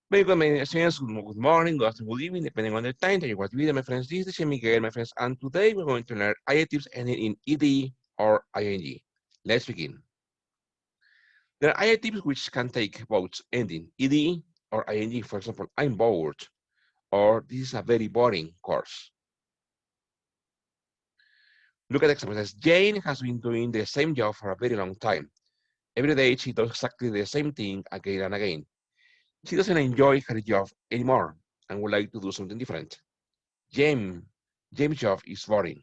Very good, my friends. Good morning, good afternoon, good evening, depending on the time that you watch video, my friends. This is Miguel, my friends, and today we're going to learn adjectives ending in ed or ing. Let's begin. There are adjectives which can take both ending ed or ing. For example, I'm bored, or this is a very boring course. Look at the example. It says, Jane has been doing the same job for a very long time. Every day she does exactly the same thing again and again. She doesn't enjoy her job anymore and would like to do something different. James, James' job is boring.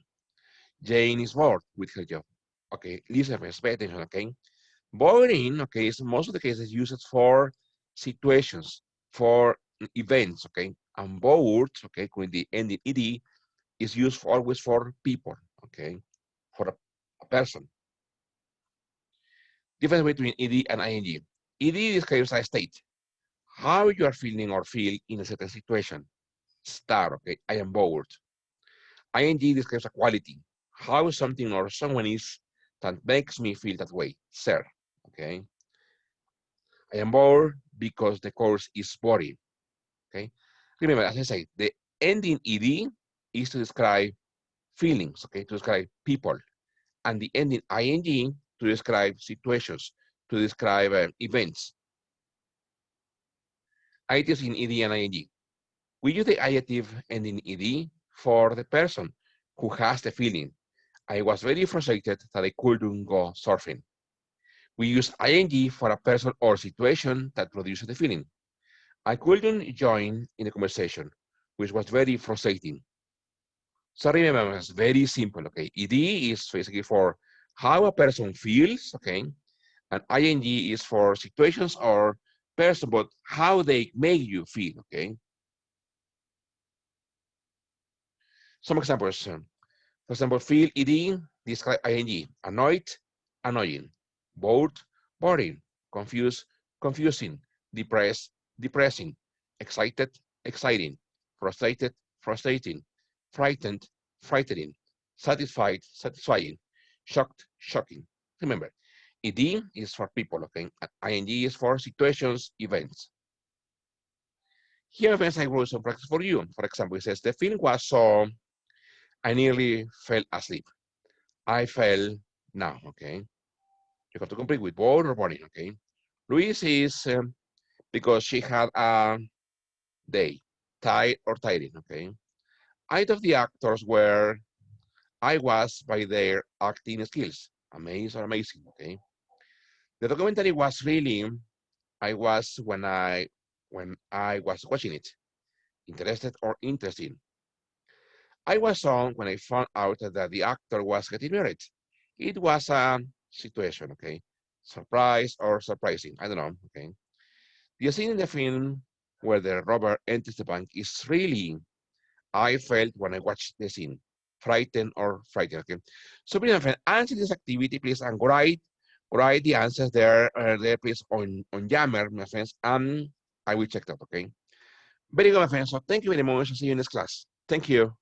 Jane is bored with her job. Okay, listen, friends, pay attention, okay? Boring, okay, is most of the cases used for situations, for events, okay? And bored, okay, with the ending ed, is used for, always for people, okay? For a person. Difference between ed and ing. Ed describes a state, how you are feeling or feel in a certain situation. Star, okay, I am bored. Ing describes a quality, how something or someone is that makes me feel that way. Sir, okay? I am bored because the course is boring, okay? Remember, as I say, the ending ed is to describe feelings, okay, to describe people, and the ending ing to describe situations, to describe events. Adjectives in ed and ing. We use the adjective ending ed for the person who has the feeling. I was very frustrated that I couldn't go surfing. We use ing for a person or situation that produces the feeling. I couldn't join in the conversation, which was very frustrating. So remember, it's very simple, okay? Ed is basically for how a person feels, okay? And ing is for situations or person, but how they make you feel, okay? Some examples. For example, feel ed describe ing. Annoyed, annoying. Bored, boring. Confused, confusing. Depressed, depressing. Excited, exciting. Frustrated, frustrating. Frightened, frightening. Satisfied, satisfying. Shocked, shocking. Remember, ed is for people, okay? And ing is for situations, events. Here, friends, I wrote some practice for you. For example, it says, the film was so I nearly fell asleep. I fell now, okay? You have to complete with bored or boring, okay? Louise is because she had a day, tired or tiring, okay? I thought the actors were, I was by their acting skills. Amazing or amazing, okay? The documentary was really, I was when I was watching it, interested or interesting. I was on when I found out that the actor was getting married. It was a situation, okay? Surprise or surprising, I don't know, okay? The scene in the film where the robber enters the bank is really, I felt when I watched the scene, frightened or frightened, okay? So please, my friend, answer this activity, please, and write the answers there, please, on Yammer, my friends, and I will check that, okay? Very good, my friends. So thank you very much. I'll see you in this class. Thank you.